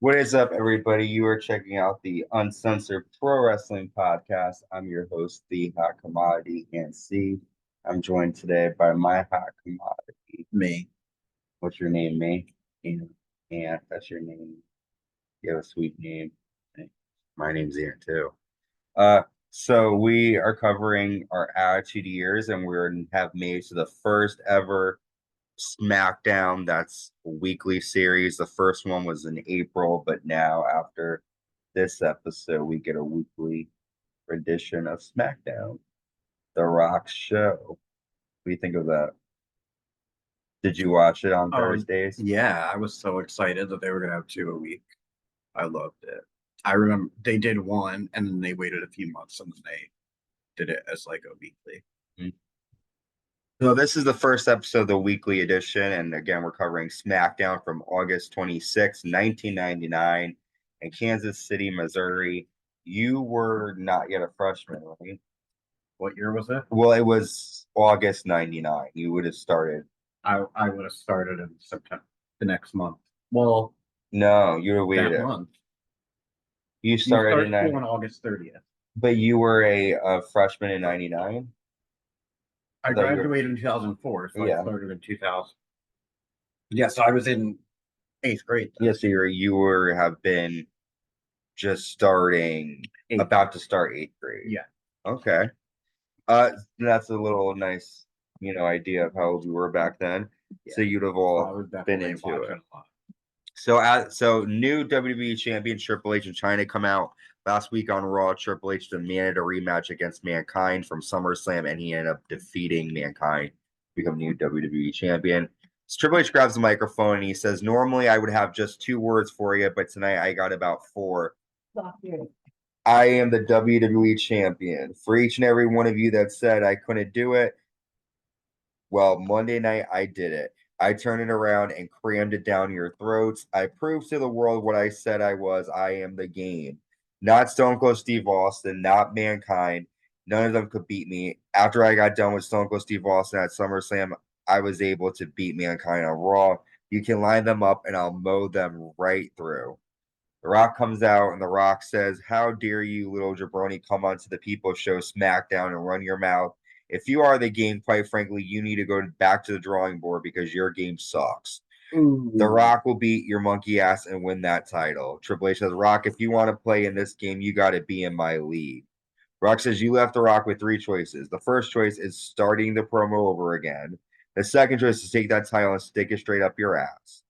What is up, everybody? You are checking out the Uncensored Pro Wrestling Podcast. I'm your host, the Hot Commodity and C. I'm joined today by my hot commodity. Me. What's your name, me? And that's your name. You have a sweet name. My name's Ian too. So we are covering our Attitude Years, and we have made to the first ever SmackDown. That's a weekly series. The first one was in April, but now after this episode, we get a weekly rendition of SmackDown, The Rock's show. What do you think of that? Did you watch it on Thursdays? Yeah, I was so excited that they were gonna have 2 a week. I loved it. I remember they did one, and then they waited a few months, and then they did it as like a weekly. So this is the first episode of the weekly edition, and again, we're covering SmackDown from August 26, 1999, in Kansas City, Missouri. You were not yet a freshman, right? What year was it? Well, it was August 99. You would have started. I would have started in September, the next month. Well, No, you were that waited. month. You started in school on August 30th. But you were a freshman in 99? I graduated in 2004, so Yeah. I started in 2000. Yeah, so I was in 8th grade then. Yes, you have been just starting, about to start 8th grade. Yeah. Okay. That's a little nice, idea of how old you were back then. Yeah. So you'd have all been into it. So new WWE Champion Triple H and Chyna come out last week on Raw. Triple H demanded a rematch against Mankind from SummerSlam, and he ended up defeating Mankind to become new WWE Champion. So Triple H grabs the microphone and he says, "Normally I would have just 2 words for you, but tonight I got about 4. I am the WWE Champion. For each and every one of you that said I couldn't do it, well, Monday night I did it. I turned it around and crammed it down your throats. I proved to the world what I said I was. I am the game. Not Stone Cold Steve Austin, not Mankind. None of them could beat me. After I got done with Stone Cold Steve Austin at SummerSlam, I was able to beat Mankind on Raw. You can line them up and I'll mow them right through." The Rock comes out and The Rock says, "How dare you, little jabroni, come onto the People's Show SmackDown and run your mouth. If you are the game, quite frankly, you need to go back to the drawing board because your game sucks. Ooh. The Rock will beat your monkey ass and win that title." Triple H says, "Rock, if you want to play in this game, you got to be in my league." Rock says, "You left The Rock with 3 choices. The first choice is starting the promo over again. The second choice is take that title and stick it straight up your ass."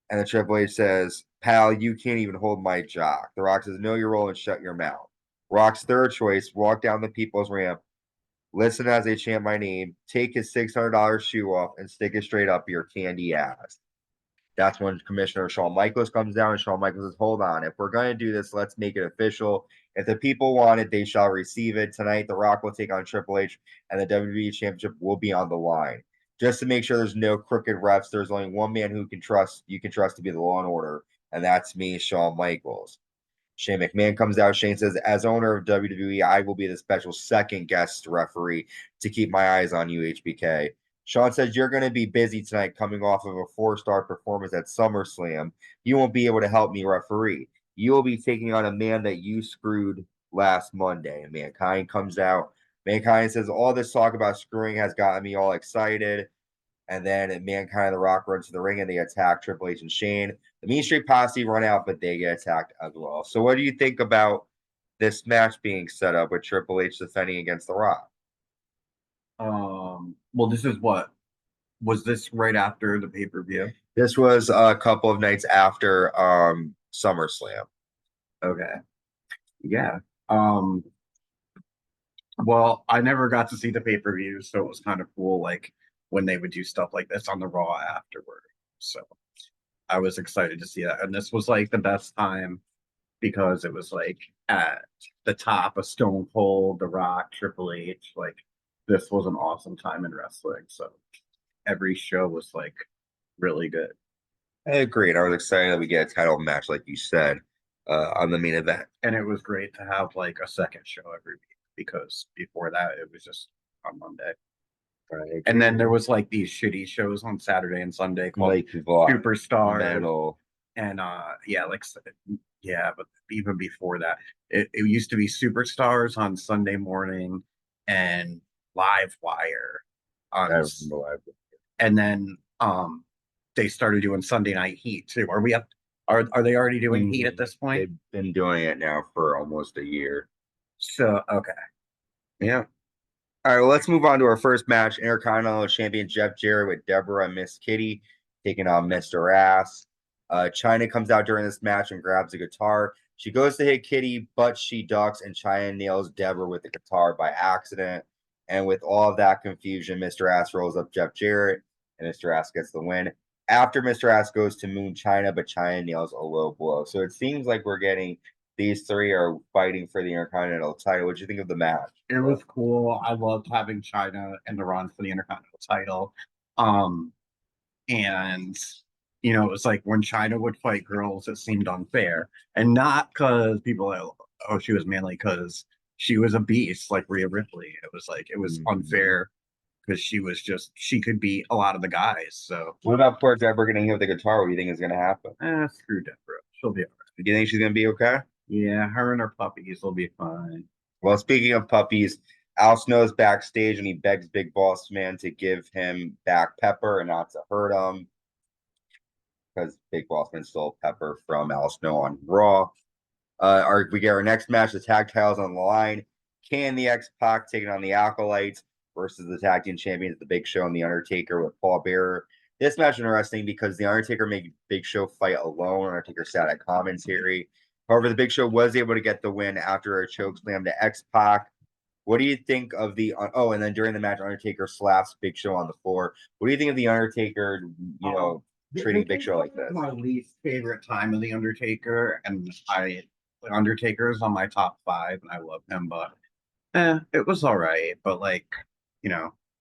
And the Triple H says, "Pal, you can't even hold my jock." The Rock says, "Know your role and shut your mouth." Rock's third choice, walk down the People's Ramp, listen as they chant my name, take his $600 shoe off, and stick it straight up your candy ass. That's when Commissioner Shawn Michaels comes down, and Shawn Michaels says, "Hold on, if we're going to do this, let's make it official. If the people want it, they shall receive it. Tonight, The Rock will take on Triple H, and the WWE Championship will be on the line. Just to make sure there's no crooked refs, there's only one man you can trust to be the law and order, and that's me, Shawn Michaels." Shane McMahon comes out. Shane says, "As owner of WWE, I will be the special second guest referee to keep my eyes on you, HBK." Shawn says, "You're going to be busy tonight coming off of a 4-star performance at SummerSlam. You won't be able to help me referee. You will be taking on a man that you screwed last Monday." And Mankind comes out. Mankind says, "All this talk about screwing has gotten me all excited." And then Mankind and The Rock run to the ring and they attack Triple H and Shane. The Mean Street Posse run out, but they get attacked as well. So what do you think about this match being set up with Triple H defending against The Rock? Well, this is was this right after the pay-per-view? This was a couple of nights after SummerSlam. Okay. Yeah. Well, I never got to see the pay-per-view, so it was kind of cool, like when they would do stuff like this on the Raw afterward. So I was excited to see that. And this was like the best time because it was like at the top of Stone Cold, The Rock, Triple H. Like this was an awesome time in wrestling. So every show was like really good. I agree. I was excited that we get a title match, like you said, on the main event. And it was great to have like a second show every week because before that it was just on Monday. Right. And then there was like these shitty shows on Saturday and Sunday called like Superstar. Metal. And yeah, yeah, but even before that, it used to be Superstars on Sunday morning and Live Wire on, I remember live. and then they started doing Sunday Night Heat too. Are we up? Are they already doing Heat at this point? They've been doing it now for almost a year. So okay, Yeah. All right, well, let's move on to our first match. Intercontinental Champion Jeff Jarrett with Deborah and Miss Kitty taking on Mr. Ass. Chyna comes out during this match and grabs a guitar. She goes to hit Kitty, but she ducks, and Chyna nails Deborah with the guitar by accident. And with all of that confusion, Mr. Ass rolls up Jeff Jarrett, and Mr. Ass gets the win. After Mr. Ass goes to Moon Chyna, but Chyna nails a low blow. So it seems like we're getting these three are fighting for the Intercontinental title. What do you think of the match? it was cool. I loved having Chyna in the run for the Intercontinental title. And it was like when Chyna would fight girls, it seemed unfair, and not because people like, oh, she was manly, because she was a beast like Rhea Ripley. It was like it was unfair because she could beat a lot of the guys. So what about poor Deborah getting hit with the guitar? What do you think is going to happen? screw Deborah. She'll be all right. Do you think she's going to be okay? Yeah, her and her puppies will be fine. Well, speaking of puppies, Al Snow's backstage and he begs Big Boss Man to give him back Pepper and not to hurt him because Big Boss Man stole Pepper from Al Snow on Raw. We get our next match, the tag titles on the line. Kane the X-Pac taking on the Acolytes versus the tag team champions, the Big Show and the Undertaker with Paul Bearer. This match is interesting because the Undertaker made Big Show fight alone. Undertaker sat at commentary. However, the Big Show was able to get the win after a choke slam to X-Pac. What do you think of the and then during the match, Undertaker slaps Big Show on the floor. What do you think of the Undertaker, treating Big Show like this? My least favorite time of the Undertaker, and Undertaker is on my top 5, and I love him, but it was all right. But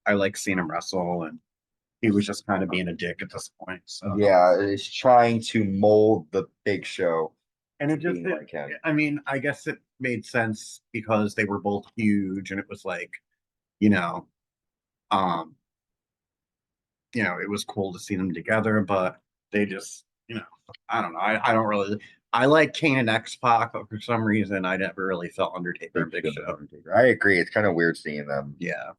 I like seeing him wrestle, and he was just kind of being a dick at this point. So yeah, it's trying to mold the Big Show. And it just, I mean, I guess it made sense because they were both huge, and it was like, it was cool to see them together, but they just, I don't know. I don't really. I like Kane and X-Pac, but for some reason, I never really felt Undertaker and Big Show. I agree. It's kind of weird seeing them. Yeah.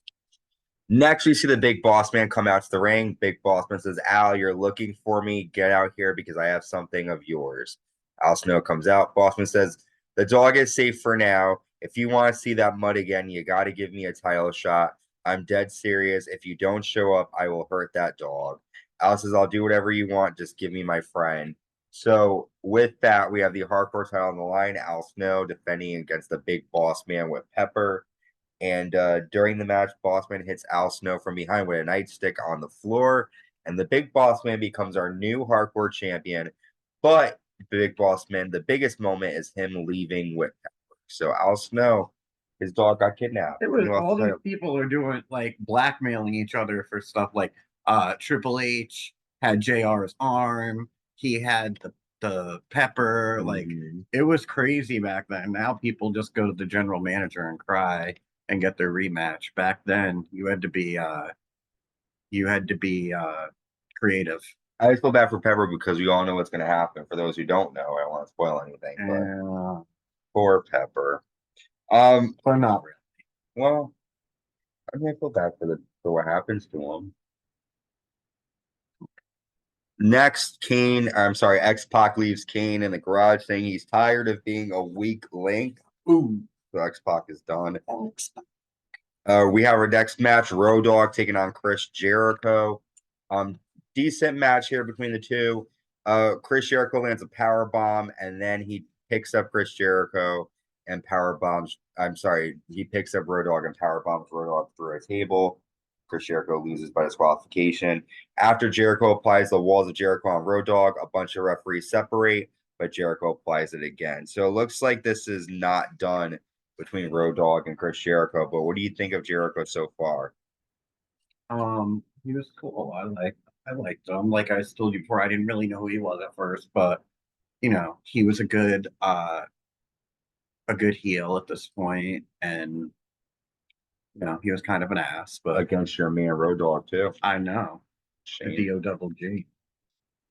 Next, we see the Big Boss Man come out to the ring. Big Boss Man says, Al, you're looking for me. Get out here because I have something of yours. Al Snow comes out. Bossman says, the dog is safe for now. If you want to see that mud again, you got to give me a title shot. I'm dead serious. If you don't show up, I will hurt that dog. Al says, I'll do whatever you want. Just give me my friend. So with that, we have the hardcore title on the line. Al Snow defending against the Big Boss Man with Pepper. And during the match, Bossman hits Al Snow from behind with a nightstick on the floor. And the Big Boss Man becomes our new hardcore champion. But Big Boss Man, the biggest moment is him leaving with Pepper. So Al Snow, his dog got kidnapped. It was all these people are doing like blackmailing each other for stuff like Triple H had JR's arm, he had the Pepper, like it was crazy back then. Now people just go to the general manager and cry and get their rematch. Back then you had to be creative. I just feel bad for Pepper because we all know what's going to happen. For those who don't know, I don't want to spoil anything, but poor Pepper. But not really. Well, I mean, I feel bad for what happens to him. Next, X-Pac leaves Kane in the garage saying he's tired of being a weak link. Ooh, so X-Pac is done. We have our next match, Road Dogg taking on Chris Jericho. Decent match here between the two. Chris Jericho lands a power bomb, and then he picks up Chris Jericho and power bombs. He picks up Road Dogg and power bombs Road Dogg through a table. Chris Jericho loses by disqualification. After Jericho applies the walls of Jericho on Road Dogg, a bunch of referees separate, but Jericho applies it again. So it looks like this is not done between Road Dogg and Chris Jericho. But what do you think of Jericho so far? He was cool. I liked him. Like I told you before, I didn't really know who he was at first, but he was a good heel at this point, and he was kind of an ass, but against your man Road Dogg too. I know. Shame. D-O-double-G.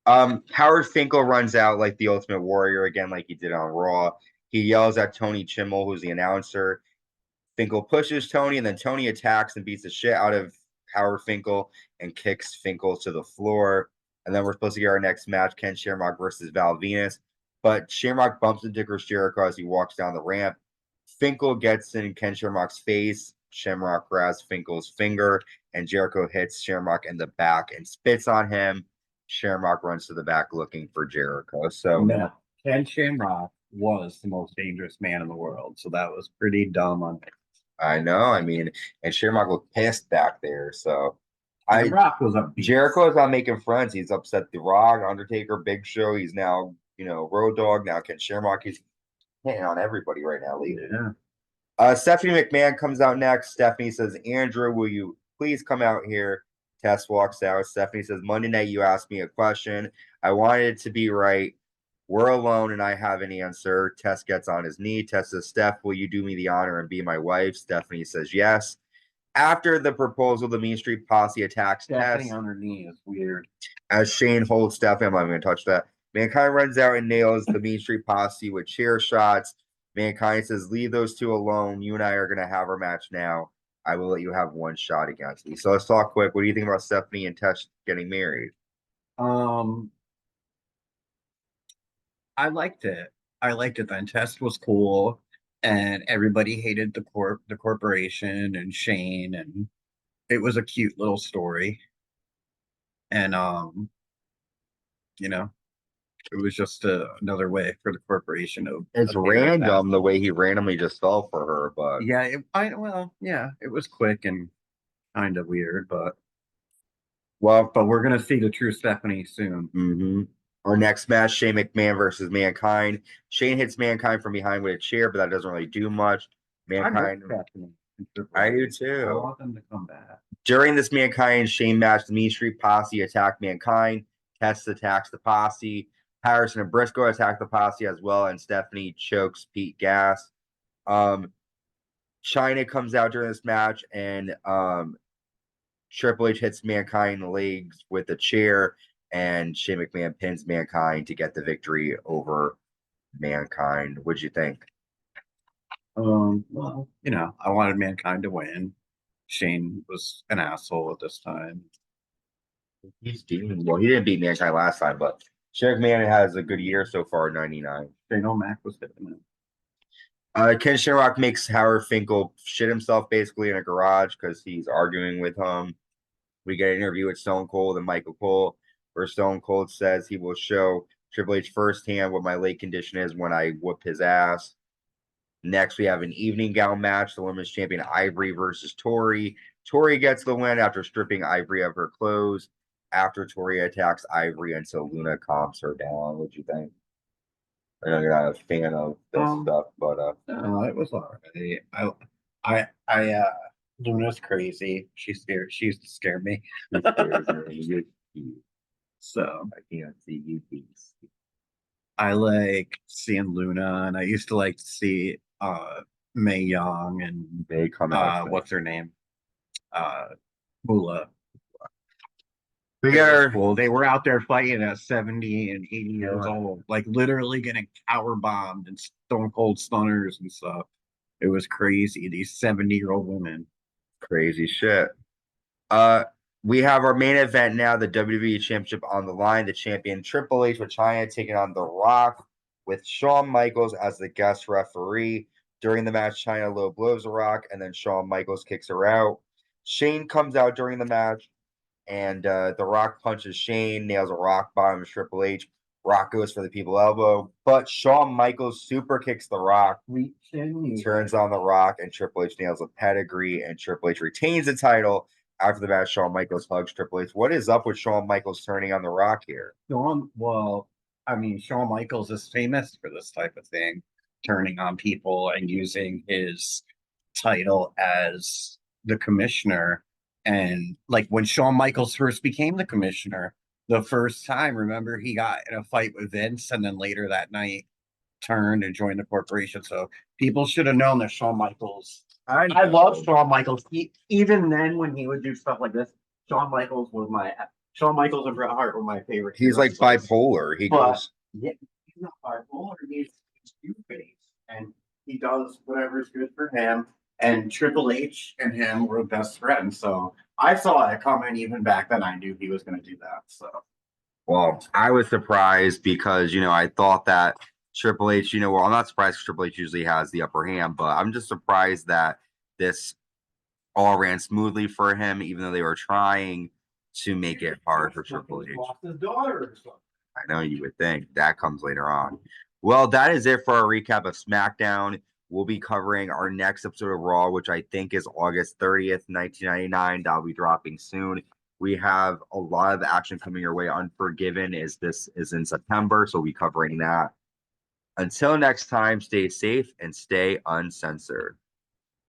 Howard Finkel runs out like the Ultimate Warrior again, like he did on Raw. He yells at Tony Chimmel, who's the announcer. Finkel pushes Tony, and then Tony attacks and beats the shit out of Howard Finkel and kicks Finkel to the floor. And then we're supposed to get our next match, Ken Shamrock versus Val Venus. But Shamrock bumps into Chris Jericho as he walks down the ramp. Finkel gets in Ken Shamrock's face. Shamrock grabs Finkel's finger, and Jericho hits Shamrock in the back and spits on him. Shamrock runs to the back looking for Jericho. So Ken Shamrock was the most dangerous man in the world, so that was pretty dumb on it. I know. I mean, and Shamrock looked pissed back there. So Rock was up. Jericho is not making friends. He's upset The Rock, Undertaker, Big Show. He's now, Road Dogg. Now Ken Shamrock. He's hitting on everybody right now, leaving. Yeah. Stephanie McMahon comes out next. Stephanie says, Andrew, will you please come out here? Tess walks out. Stephanie says, Monday night you asked me a question. I wanted it to be right. We're alone and I have an answer. Tess gets on his knee. Tess says, Steph, will you do me the honor and be my wife? Stephanie says, yes. After the proposal, the Mean Street Posse attacks Stephanie Tess. On her knee is weird. As Shane holds Stephanie, I'm not going to touch that. Mankind runs out and nails the Mean Street Posse with chair shots. Mankind says, leave those two alone. You and I are going to have our match now. I will let you have one shot against me. So let's talk quick. What do you think about Stephanie and Tess getting married? I liked it. Then Test was cool, and everybody hated the corporation and Shane, and it was a cute little story. And it was just another way for the corporation to. It's random the way he randomly just fell for her, but yeah, it was quick and kind of weird, but we're gonna see the true Stephanie soon. Mm-hmm. Our next match, Shane McMahon versus Mankind. Shane hits Mankind from behind with a chair, but that doesn't really do much. Mankind, I do too. I want them to come back. During this Mankind Shane match, the Mean Street Posse attack Mankind. Tess attacks the Posse. Harrison and Briscoe attack the Posse as well, and Stephanie chokes Pete Gas. Chyna comes out during this match, and Triple H hits Mankind in the legs with a chair, and Shane McMahon pins Mankind to get the victory over Mankind. What'd you think? Well, I wanted Mankind to win. Shane was an asshole at this time. He's doing well. He didn't beat Mankind last time, but Shane McMahon has a good year so far, 99. Shane O'Mac was hitting him. Ken Shamrock makes Howard Finkel shit himself basically in a garage because he's arguing with him. We get an interview with Stone Cold and Michael Cole, where Stone Cold says he will show Triple H firsthand what my leg condition is when I whoop his ass. Next, we have an evening gown match. The women's champion Ivory versus Tori. Tori gets the win after stripping Ivory of her clothes. After Tori attacks Ivory until Luna calms her down. What'd you think? I know you're not a fan of this stuff, but no, it was all right. I Luna's crazy. She used to scare me. So I can't see you things. I like seeing Luna, and I used to like to see Mae Young and they come out. What's her name? Moolah. Cool. They were out there fighting at 70 and 80 years old, like literally getting power bombed and Stone Cold stunners and stuff. It was crazy. These 70-year-old women. Crazy shit. We have our main event now, the WWE Championship on the line. The champion Triple H with Chyna taking on The Rock with Shawn Michaels as the guest referee. During the match, Chyna low blows The Rock, and then Shawn Michaels kicks her out. Shane comes out during the match, and The Rock punches Shane, nails a rock bottom to Triple H. Rock goes for the people elbow, but Shawn Michaels super kicks The Rock, turns on The Rock, and Triple H nails a pedigree, and Triple H retains the title. After the match, Shawn Michaels hugs Triple H. What is up with Shawn Michaels turning on The Rock here? Shawn Michaels is famous for this type of thing, turning on people and using his title as the commissioner. And like when Shawn Michaels first became the commissioner, the first time, remember, he got in a fight with Vince, and then later that night turned and joined the corporation. So people should have known that Shawn Michaels. I love Shawn Michaels. Even then, when he would do stuff like this, Shawn Michaels was my Shawn Michaels and Bret Hart were my favorite. He's like bipolar. He goes. Yeah, he's not bipolar. He's two-faced, and he does whatever's good for him. And Triple H and him were best friends, so I saw it coming even back then. I knew he was going to do that. So, well, I was surprised because I thought that Triple H. Well, I'm not surprised because Triple H usually has the upper hand, but I'm just surprised that this all ran smoothly for him, even though they were trying to make it hard for Triple H. Lost his daughter or something. I know you would think that comes later on. Well, that is it for our recap of SmackDown. We'll be covering our next episode of Raw, which I think is August 30th, 1999. That'll be dropping soon. We have a lot of action coming your way. Unforgiven is in September, so we'll be covering that. Until next time, stay safe and stay uncensored.